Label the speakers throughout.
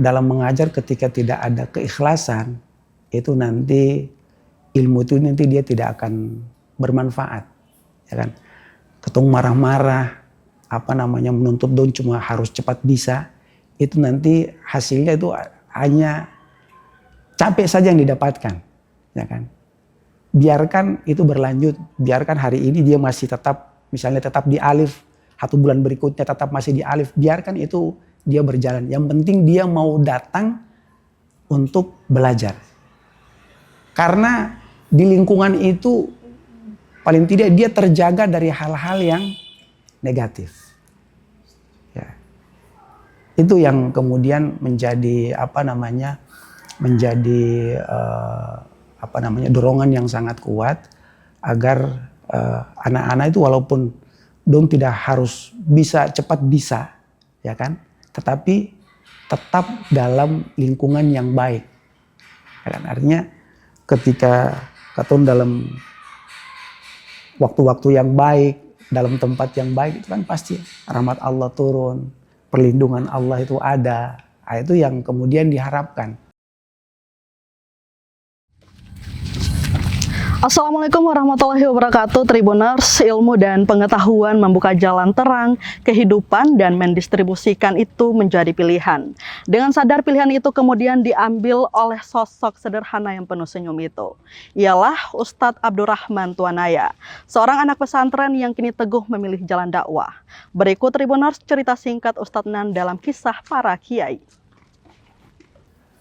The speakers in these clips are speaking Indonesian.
Speaker 1: dalam mengajar ketika tidak ada keikhlasan, itu nanti ilmu itu nanti dia tidak akan bermanfaat, ya kan? Ketemu marah-marah, menuntut dong cuma harus cepat bisa, itu nanti hasilnya itu hanya capek saja yang didapatkan, ya kan? Biarkan itu berlanjut, biarkan hari ini dia masih tetap, misalnya tetap di alif, 1 bulan berikutnya tetap masih di alif, biarkan itu dia berjalan. Yang penting dia mau datang untuk belajar. Karena di lingkungan itu paling tidak dia terjaga dari hal-hal yang negatif. Ya. Itu yang kemudian menjadi dorongan yang sangat kuat agar anak-anak itu walaupun dong tidak harus bisa cepat bisa, ya kan, tetapi tetap dalam lingkungan yang baik. Ya kan? Artinya ketika katong dalam waktu-waktu yang baik, dalam tempat yang baik, itu kan pasti rahmat Allah turun, perlindungan Allah itu ada. Nah, itu yang kemudian diharapkan.
Speaker 2: Assalamualaikum warahmatullahi wabarakatuh. Tribuners, ilmu dan pengetahuan membuka jalan terang kehidupan dan mendistribusikan itu menjadi pilihan. Dengan sadar pilihan itu kemudian diambil oleh sosok sederhana yang penuh senyum itu. Ialah Ustadz Abdurrahman Tuanaya, seorang anak pesantren yang kini teguh memilih jalan dakwah. Berikut Tribuners cerita singkat Ustadz Nan dalam kisah para kiai.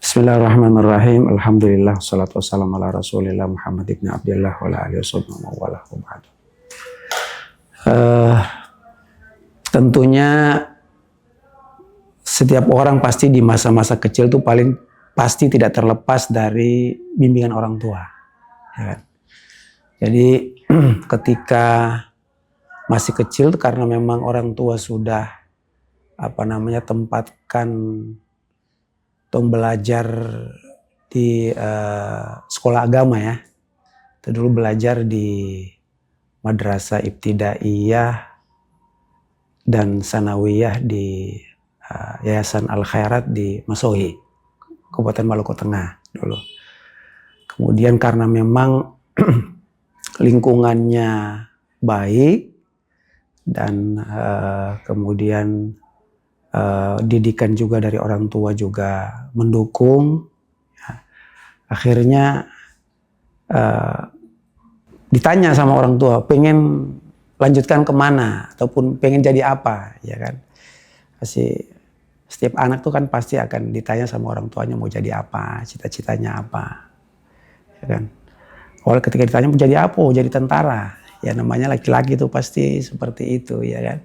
Speaker 1: Bismillahirrahmanirrahim. Alhamdulillah, salatu wassalamu ala rasulillah Muhammad ibn Abdillah wa ala alihi wa tentunya setiap orang pasti di masa-masa kecil itu paling pasti tidak terlepas dari bimbingan orang tua. Ya. Jadi ketika masih kecil, karena memang orang tua sudah tempatkan untuk belajar di sekolah agama, ya. Kita dulu belajar di Madrasah Ibtidaiyah dan Sanawiyah di Yayasan Al Khairat di Masohi, Kabupaten Maluku Tengah dulu. Kemudian karena memang lingkungannya baik dan kemudian didikan juga dari orang tua juga mendukung, ya. Akhirnya ditanya sama orang tua, pengen lanjutkan kemana ataupun pengen jadi apa, ya kan? Setiap anak tuh kan pasti akan ditanya sama orang tuanya mau jadi apa, cita-citanya apa, ya kan? Awal ketika ditanya mau jadi apa, mau jadi tentara, ya namanya laki-laki tuh pasti seperti itu, ya kan?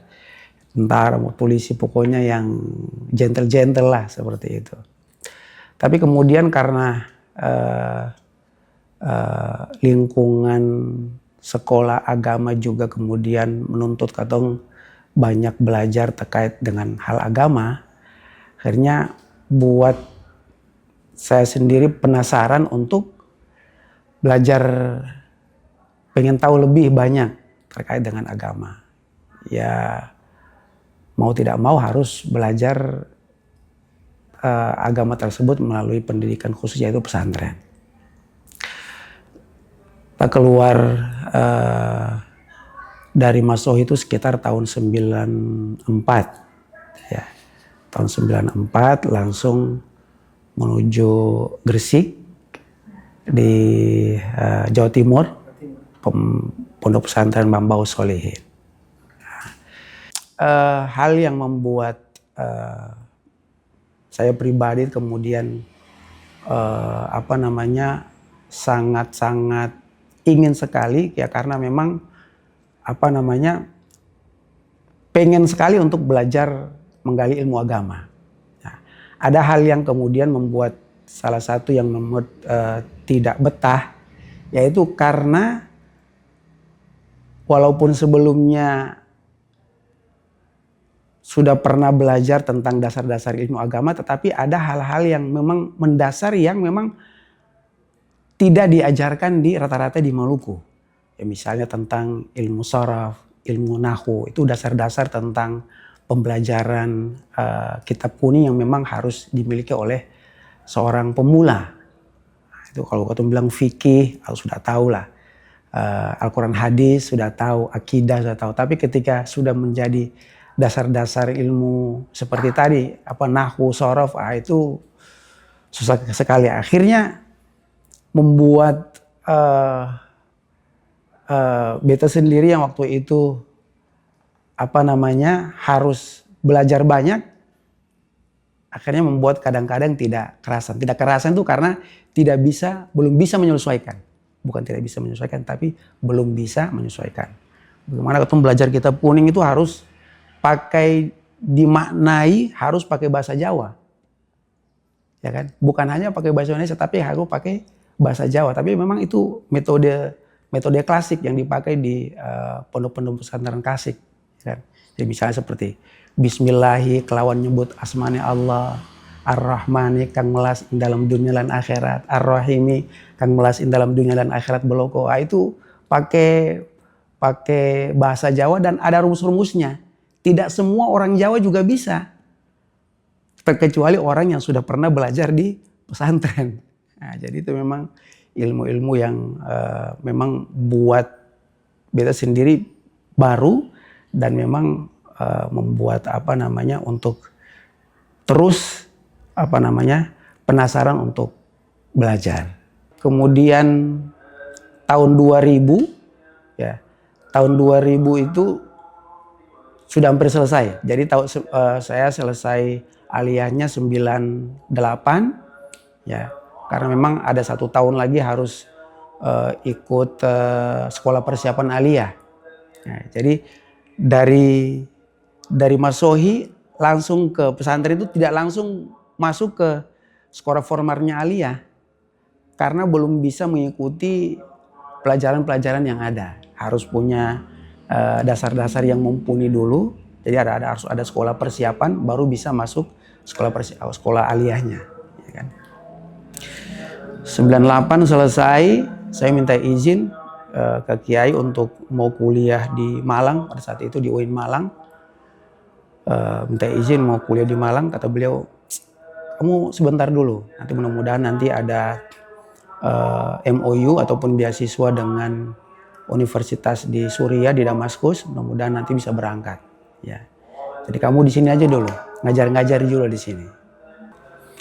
Speaker 1: Tentara, mau polisi, pokoknya yang gentle-gentle lah seperti itu. Tapi kemudian karena lingkungan sekolah agama juga kemudian menuntut katong banyak belajar terkait dengan hal agama, akhirnya buat saya sendiri penasaran untuk belajar, pengen tahu lebih banyak terkait dengan agama. Ya mau tidak mau harus belajar agama tersebut melalui pendidikan khusus, yaitu pesantren. Kita keluar dari Masohi itu sekitar tahun 94. Ya. Tahun 94 langsung menuju Gresik di Jawa Timur, Pondok Pesantren Mambau Solihin. Hal yang membuat saya pribadi kemudian sangat-sangat ingin sekali, ya karena memang pengen sekali untuk belajar menggali ilmu agama. Nah, ada hal yang kemudian membuat salah satu yang membuat tidak betah, yaitu karena walaupun sebelumnya sudah pernah belajar tentang dasar-dasar ilmu agama, tetapi ada hal-hal yang memang mendasar yang memang tidak diajarkan di rata-rata di Maluku. Ya, misalnya tentang ilmu sharaf, ilmu nahwu, itu dasar-dasar tentang pembelajaran kitab kuning yang memang harus dimiliki oleh seorang pemula. Itu kalau kita bilang fikih, sudah tahu lah. Al-Quran hadis sudah tahu, akidah sudah tahu. Tapi ketika sudah menjadi dasar-dasar ilmu seperti tadi, nahwu, shorof, itu susah sekali. Akhirnya membuat beta sendiri yang waktu itu harus belajar banyak. Akhirnya membuat kadang-kadang tidak kerasan. Tidak kerasan itu karena belum bisa menyesuaikan. Bukan tidak bisa menyesuaikan, tapi belum bisa menyesuaikan. Bagaimana ketemu belajar kitab kuning itu harus dimaknai, harus pakai bahasa Jawa. Ya kan? Bukan hanya pakai bahasa Indonesia, tapi harus pakai bahasa Jawa. Tapi memang itu metode klasik yang dipakai di pondok-pondok pesantren klasik. Ya kan? Jadi misalnya seperti Bismillahi kelawan nyebut asmane Allah, Ar-Rahmani kang melas ing dalam dunia dan akhirat, Ar-Rahimi kang melas ing dalam dunia dan akhirat beloko. Itu pakai bahasa Jawa dan ada rumus-rumusnya. Tidak semua orang Jawa juga bisa. Terkecuali orang yang sudah pernah belajar di pesantren. Nah, jadi itu memang ilmu-ilmu yang memang buat beta sendiri baru dan memang membuat untuk terus penasaran untuk belajar. Kemudian tahun 2000 ya. Tahun 2000 itu sudah hampir selesai. Jadi saya selesai aliyahnya 98 ya. Karena memang ada 1 tahun lagi harus ikut sekolah persiapan aliyah. Nah, jadi dari Masohi langsung ke pesantren itu tidak langsung masuk ke sekolah formalnya aliyah karena belum bisa mengikuti pelajaran-pelajaran yang ada. Harus punya dasar-dasar yang mumpuni dulu. Jadi harus ada sekolah persiapan baru bisa masuk sekolah aliyahnya. Ya kan? 98 selesai, saya minta izin ke Kiai untuk mau kuliah di Malang. Pada saat itu di UIN Malang. Minta izin mau kuliah di Malang. Kata beliau, kamu sebentar dulu. Nanti mudah-mudahan nanti ada MOU ataupun beasiswa dengan universitas di Suriah, di Damaskus. Mudah-mudahan nanti bisa berangkat. Ya. Jadi kamu di sini aja dulu. Ngajar-ngajar dulu di sini.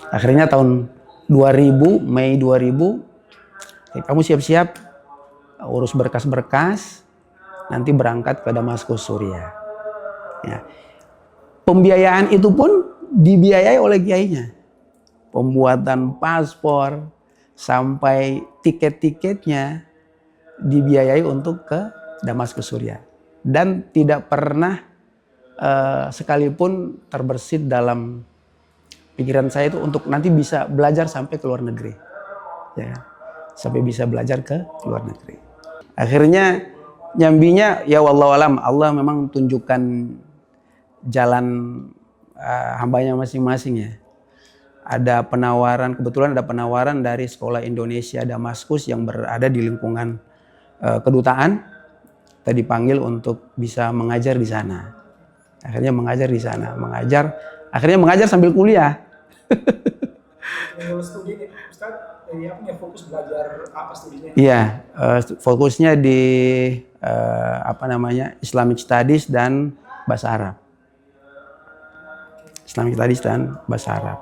Speaker 1: Akhirnya tahun 2000, Mei 2000, kamu siap-siap urus berkas-berkas, nanti berangkat ke Damaskus, Suriah. Ya. Pembiayaan itu pun dibiayai oleh kiainya. Pembuatan paspor sampai tiket-tiketnya dibiayai untuk ke Damaskus, Suriah. Dan tidak pernah sekalipun terbersit dalam pikiran saya itu untuk nanti bisa belajar sampai ke luar negeri. Ya. Sampai bisa belajar ke luar negeri. Akhirnya nyambinya ya wallahu alam, Allah memang tunjukkan jalan hambanya masing-masing ya. Ada penawaran, kebetulan ada penawaran dari sekolah Indonesia Damaskus yang berada di lingkungan kedutaan. Kita dipanggil untuk bisa mengajar di sana. Akhirnya mengajar di sana, akhirnya mengajar sambil kuliah.
Speaker 3: Kalau studi nih, Ustaz, fokus belajar apa studinya?
Speaker 1: Iya, fokusnya di Islamic Studies dan bahasa Arab. Islamic Studies dan bahasa Arab.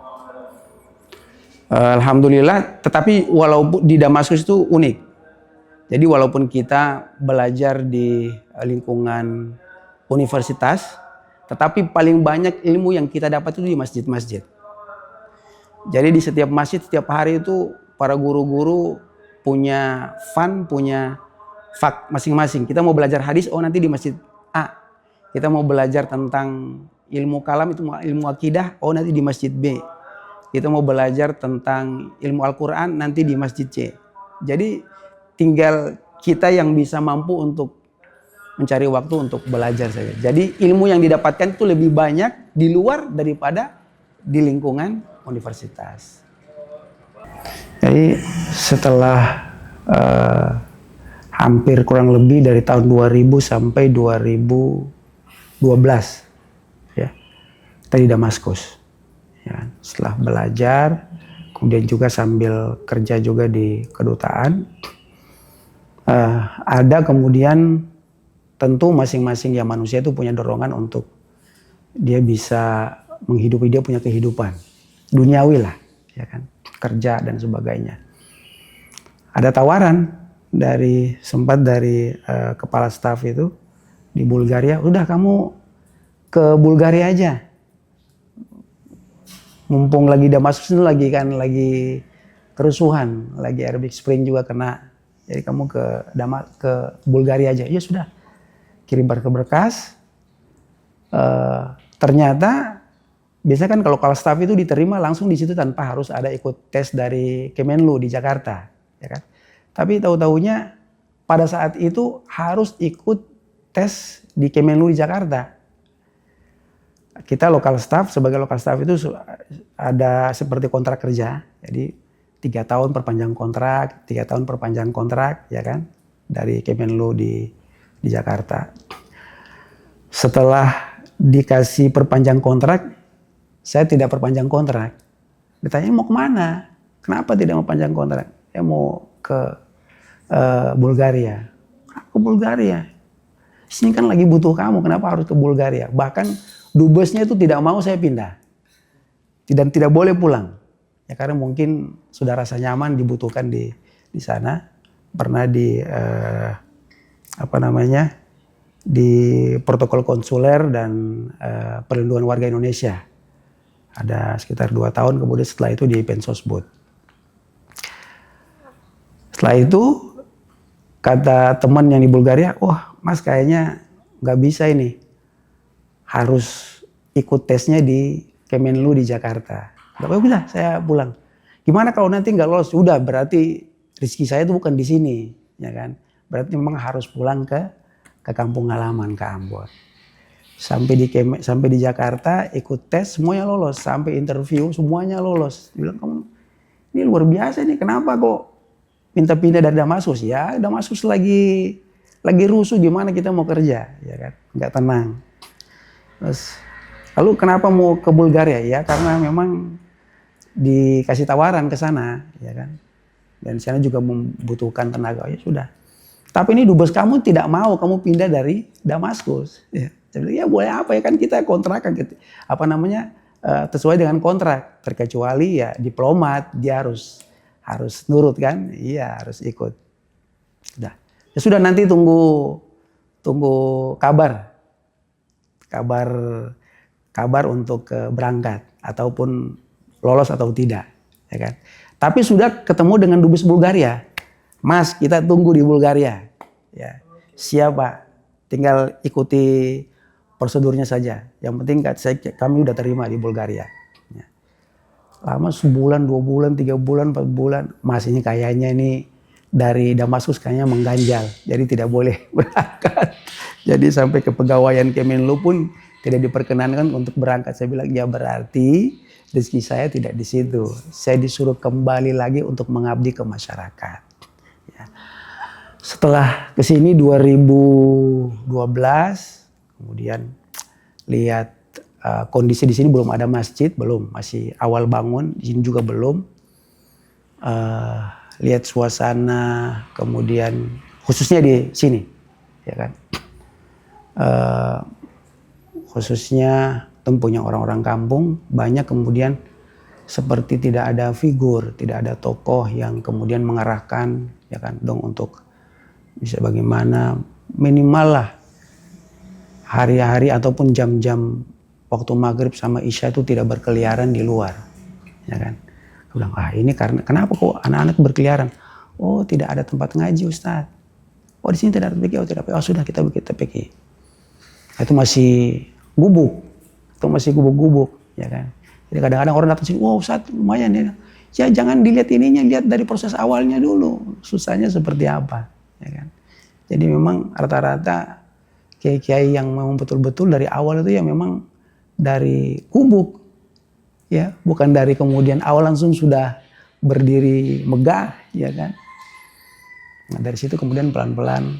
Speaker 1: Alhamdulillah, tetapi walaupun di Damaskus itu unik. Jadi walaupun kita belajar di lingkungan universitas, tetapi paling banyak ilmu yang kita dapat itu di masjid-masjid. Jadi di setiap masjid, setiap hari itu para guru-guru punya punya fak masing-masing. Kita mau belajar hadis, nanti di masjid A. Kita mau belajar tentang ilmu kalam, itu ilmu akidah, nanti di masjid B. Kita mau belajar tentang ilmu Al-Quran, nanti di masjid C. Jadi tinggal kita yang bisa mampu untuk mencari waktu untuk belajar saja. Jadi ilmu yang didapatkan itu lebih banyak di luar daripada di lingkungan universitas. Jadi setelah hampir kurang lebih dari tahun 2000 sampai 2012 ya. tadi Damaskus. Ya, setelah belajar, kemudian juga sambil kerja juga di kedutaan, ada kemudian tentu masing-masing ya manusia itu punya dorongan untuk dia bisa menghidupi, dia punya kehidupan duniawi lah, ya kan, kerja dan sebagainya. Ada tawaran sempat dari kepala staf itu di Bulgaria, udah kamu ke Bulgaria aja. Mumpung lagi Damaskus itu lagi kerusuhan, lagi Arabic Spring juga kena. Jadi kamu ke Bulgaria aja. Ya sudah, kirim berkas. Ternyata biasanya kan kalau kepala staf itu diterima langsung di situ tanpa harus ada ikut tes dari Kemenlu di Jakarta, ya kan? Tapi tahu-tahunya pada saat itu harus ikut tes di Kemenlu di Jakarta. Kita sebagai lokal staff itu ada seperti kontrak kerja, jadi 3 tahun perpanjang kontrak, 3 tahun perpanjang kontrak, ya kan, dari Kemenlu di Jakarta. Setelah dikasih perpanjang kontrak, saya tidak perpanjang kontrak. Ditanya mau kemana? Kenapa tidak mau panjang kontrak? Ya mau ke Bulgaria. Ke Bulgaria? Sini kan lagi butuh kamu, kenapa harus ke Bulgaria? Bahkan dubesnya itu tidak mau saya pindah. Dan tidak boleh pulang. Ya karena mungkin sudah rasa nyaman dibutuhkan di sana. Pernah di protokol konsuler dan perlindungan warga Indonesia. Ada sekitar 2 tahun, kemudian setelah itu di Pensosbud. Setelah itu kata teman yang di Bulgaria, wah mas kayaknya nggak bisa ini, harus ikut tesnya di Kemenlu di Jakarta. Bapak bilang saya pulang. Gimana kalau nanti nggak lolos? Udah berarti rezeki saya itu bukan di sini, ya kan? Berarti memang harus pulang ke kampung halaman, ke Ambon. Sampai di Jakarta ikut tes semuanya lolos, sampai interview semuanya lolos. Dia bilang kamu ini luar biasa nih, kenapa kok minta pindah dari Damaskus? Ya Damaskus lagi rusuh, gimana kita mau kerja, ya kan? Nggak tenang. Terus lalu kenapa mau ke Bulgaria? Ya karena memang dikasih tawaran ke sana, ya kan? Dan di sana juga membutuhkan tenaga. Ya sudah. Tapi ini dubes kamu tidak mau kamu pindah dari Damaskus. Ya. Saya bilang, ya boleh apa ya kan kita kontrak sesuai dengan kontrak. Terkecuali ya diplomat dia harus nurut kan? Iya harus ikut. Sudah. Ya sudah nanti tunggu kabar untuk berangkat ataupun lolos atau tidak, ya kan? Tapi sudah ketemu dengan dubes Bulgaria. Mas, kita tunggu di Bulgaria. Ya. Siap, Pak. Tinggal ikuti prosedurnya saja. Yang penting kami udah terima di Bulgaria. Ya. Lama sebulan, 2 bulan, 3 bulan, 4 bulan. Mas ini kayaknya ini dari Damaskus kayaknya mengganjal. Jadi tidak boleh berangkat. Jadi sampai ke pegawaian Kemenlu pun tidak diperkenankan untuk berangkat. Saya bilang ya berarti rezeki saya tidak di situ. Saya disuruh kembali lagi untuk mengabdi ke masyarakat. Ya. Setelah kesini 2012, kemudian lihat kondisi di sini belum ada masjid, masih awal bangun, di sini juga belum. Lihat suasana, kemudian khususnya di sini, ya kan. Khususnya tempuhnya orang-orang kampung, banyak kemudian seperti tidak ada figur, tidak ada tokoh yang kemudian mengarahkan, ya kan, dong untuk bisa bagaimana minimal lah hari-hari ataupun jam-jam waktu maghrib sama isya itu tidak berkeliaran di luar, ya kan. Aku bilang, ini kenapa kok anak-anak berkeliaran? Oh tidak ada tempat ngaji Ustaz. Oh di sini tidak ada TPQ, sudah kita bikin TPQ. Itu masih gubuk. Ya kan. Jadi kadang-kadang orang datang sini, wow Ustaz lumayan ya. Ya jangan dilihat ininya, lihat dari proses awalnya dulu. Susahnya seperti apa. Ya kan. Jadi memang rata-rata kiai-kiai yang memang betul-betul dari awal itu ya memang dari gubuk. Ya, bukan dari kemudian awal langsung sudah berdiri megah, ya kan. Nah dari situ kemudian pelan-pelan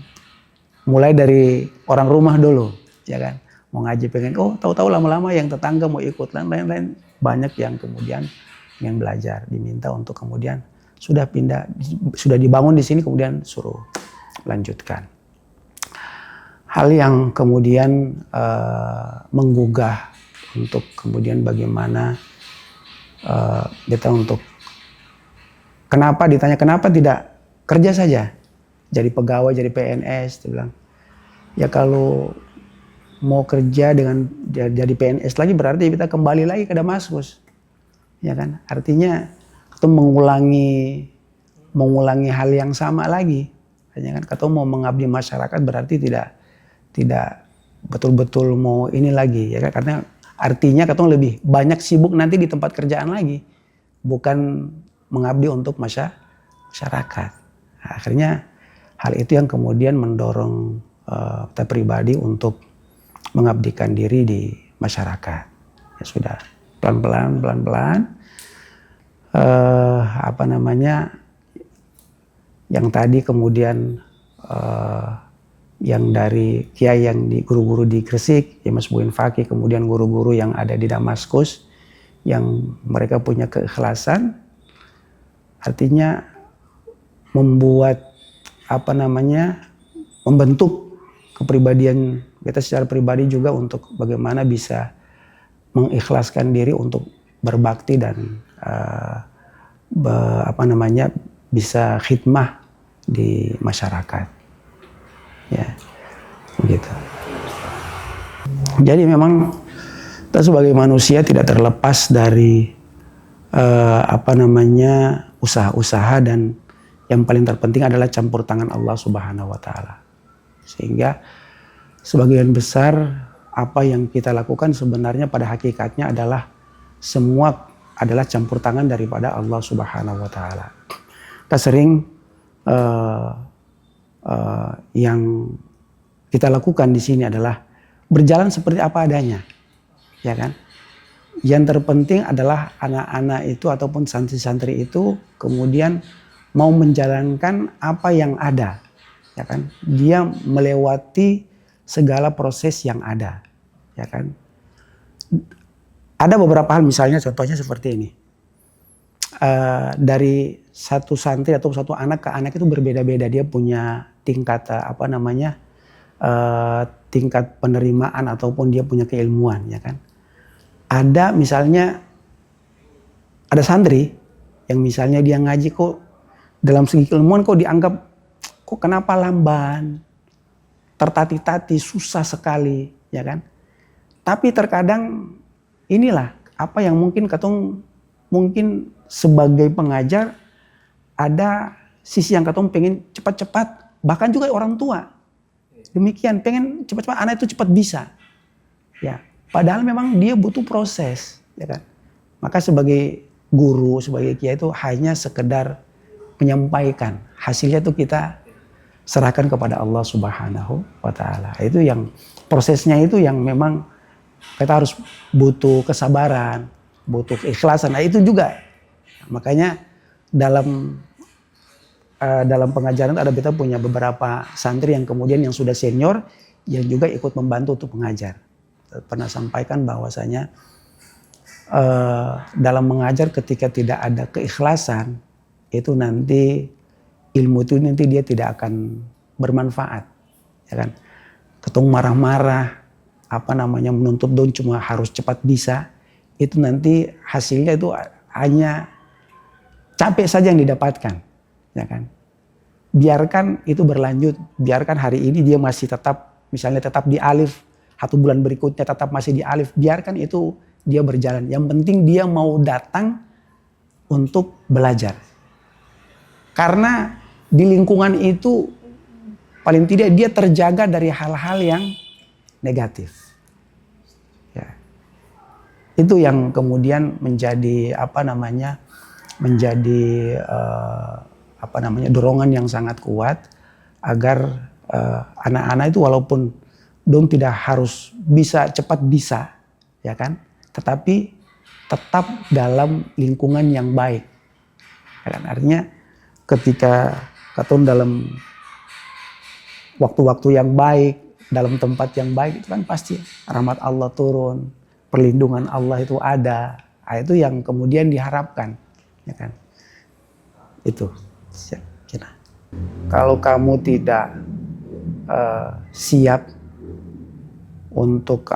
Speaker 1: mulai dari orang rumah dulu, ya kan. mau ngaji pengen, oh tahu-tahu lama-lama yang tetangga mau ikut, lain-lain banyak yang kemudian yang belajar diminta untuk kemudian sudah pindah, sudah dibangun di sini kemudian suruh lanjutkan. Hal yang kemudian menggugah untuk kemudian bagaimana kita untuk kenapa ditanya kenapa tidak kerja saja jadi pegawai, jadi PNS, dia bilang ya kalau mau kerja dengan jadi PNS lagi berarti kita kembali lagi ke Damaskus, ya kan? Artinya itu mengulangi hal yang sama lagi, ya kan? Kita mau mengabdi masyarakat berarti tidak betul-betul mau ini lagi, ya kan? Karena artinya kita lebih banyak sibuk nanti di tempat kerjaan lagi, bukan mengabdi untuk masyarakat. Nah, akhirnya hal itu yang kemudian mendorong kita pribadi untuk mengabdikan diri di masyarakat. Ya sudah pelan-pelan yang tadi kemudian yang dari kiai yang di guru-guru di Gresik, ya Mas Buin Fakih, kemudian guru-guru yang ada di Damaskus yang mereka punya keikhlasan, artinya membuat membentuk kepribadian kita secara pribadi juga untuk bagaimana bisa mengikhlaskan diri untuk berbakti dan bisa khidmah di masyarakat, ya begitu. Jadi memang kita sebagai manusia tidak terlepas dari usaha-usaha, dan yang paling terpenting adalah campur tangan Allah Subhanahu wa taala. Sehingga sebagian besar apa yang kita lakukan sebenarnya pada hakikatnya adalah semua adalah campur tangan daripada Allah Subhanahu wa taala. Kita sering yang kita lakukan di sini adalah berjalan seperti apa adanya, ya kan? Yang terpenting adalah anak-anak itu ataupun santri-santri itu kemudian mau menjalankan apa yang ada, ya kan? Dia melewati segala proses yang ada, ya kan? Ada beberapa hal, misalnya contohnya seperti ini. Dari satu santri atau satu anak ke anak itu berbeda-beda, dia punya tingkat tingkat penerimaan ataupun dia punya keilmuan, ya kan? Ada misalnya ada santri yang misalnya dia ngaji kok dalam segi keilmuan kok dianggap kok kenapa lamban, tertati-tati, susah sekali, ya kan? Tapi terkadang inilah apa yang mungkin mungkin sebagai pengajar ada sisi yang katong pengen cepat-cepat, bahkan juga orang tua demikian pengen cepat-cepat anak itu cepat bisa, ya padahal memang dia butuh proses, ya kan? Maka sebagai guru, sebagai kiai itu hanya sekedar menyampaikan, hasilnya itu kita serahkan kepada Allah Subhanahu wa taala. Itu yang prosesnya itu yang memang kita harus butuh kesabaran, butuh keikhlasan. Nah itu juga makanya dalam pengajaran ada kita punya beberapa santri yang kemudian yang sudah senior yang juga ikut membantu untuk mengajar. Pernah sampaikan bahwasanya dalam mengajar ketika tidak ada keikhlasan itu nanti ilmu itu nanti dia tidak akan bermanfaat, ya kan? Ketemu marah-marah, menuntut don cuma harus cepat bisa, itu nanti hasilnya itu hanya capek saja yang didapatkan, ya kan? Biarkan itu berlanjut, biarkan hari ini dia masih tetap misalnya tetap di alif, 1 bulan berikutnya tetap masih di alif, biarkan itu dia berjalan. Yang penting dia mau datang untuk belajar. Karena di lingkungan itu paling tidak dia terjaga dari hal-hal yang negatif. Ya. Itu yang kemudian menjadi dorongan yang sangat kuat agar anak-anak itu walaupun dong tidak harus bisa cepat bisa, ya kan? Tetapi tetap dalam lingkungan yang baik. Ya kan? Artinya ketika katong dalam waktu-waktu yang baik, dalam tempat yang baik itu kan pasti rahmat Allah turun, perlindungan Allah itu ada. Nah, itu yang kemudian diharapkan, ya kan? Itu saya kira. Kalau kamu tidak siap untuk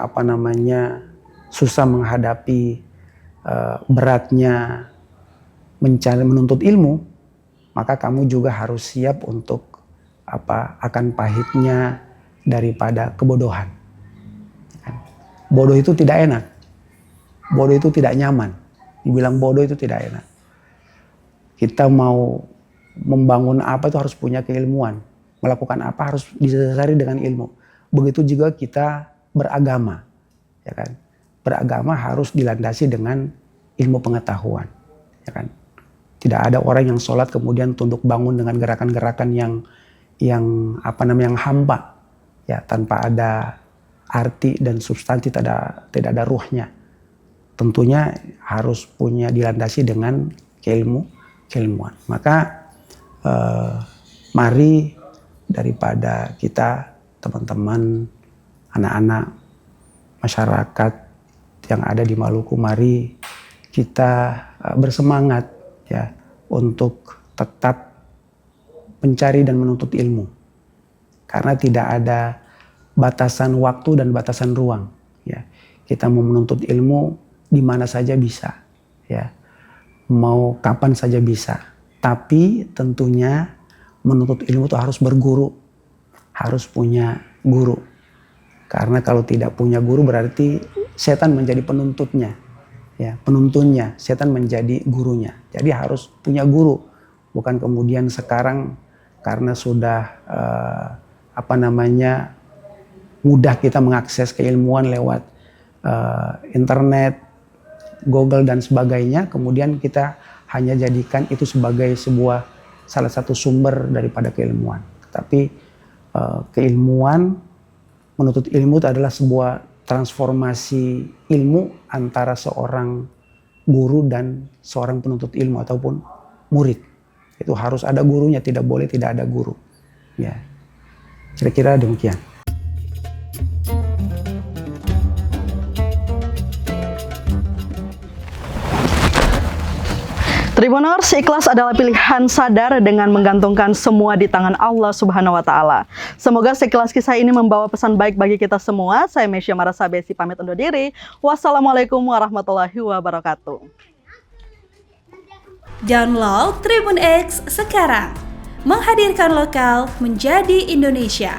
Speaker 1: susah menghadapi beratnya mencari menuntut ilmu, maka kamu juga harus siap untuk akan pahitnya daripada kebodohan. Bodoh itu tidak enak. Bodoh itu tidak nyaman. Dibilang bodoh itu tidak enak. Kita mau membangun apa itu harus punya keilmuan. Melakukan apa harus didasari dengan ilmu. Begitu juga kita beragama. Ya kan? Beragama harus dilandasi dengan ilmu pengetahuan. Ya kan? Tidak ada orang yang sholat kemudian tunduk bangun dengan gerakan-gerakan yang hampa. Ya, tanpa ada arti dan substansi, tidak ada ruhnya. Tentunya harus punya dilandasi dengan keilmuan. Maka mari daripada kita teman-teman, anak-anak, masyarakat yang ada di Maluku, mari kita bersemangat ya untuk tetap mencari dan menuntut ilmu. Karena tidak ada batasan waktu dan batasan ruang. Ya, kita mau menuntut ilmu di mana saja bisa. Ya, mau kapan saja bisa. Tapi tentunya menuntut ilmu itu harus berguru, harus punya guru. Karena kalau tidak punya guru berarti setan menjadi penuntutnya, ya, penuntunnya. Setan menjadi gurunya. Jadi harus punya guru, bukan kemudian sekarang karena sudah mudah kita mengakses keilmuan lewat internet, Google dan sebagainya, kemudian kita hanya jadikan itu sebagai salah satu sumber daripada keilmuan. Tapi keilmuan, menuntut ilmu itu adalah sebuah transformasi ilmu antara seorang guru dan seorang penuntut ilmu ataupun murid. Itu harus ada gurunya, tidak boleh tidak ada guru. Ya, kira-kira demikian.
Speaker 2: Tribuners, ikhlas adalah pilihan sadar dengan menggantungkan semua di tangan Allah Subhanahu wa Ta'ala. Semoga sekilas kisah ini membawa pesan baik bagi kita semua. Saya Mesya Marasabesi pamit undur diri. Wassalamualaikum warahmatullahi wabarakatuh.
Speaker 4: Download Tribun X sekarang, menghadirkan lokal menjadi Indonesia.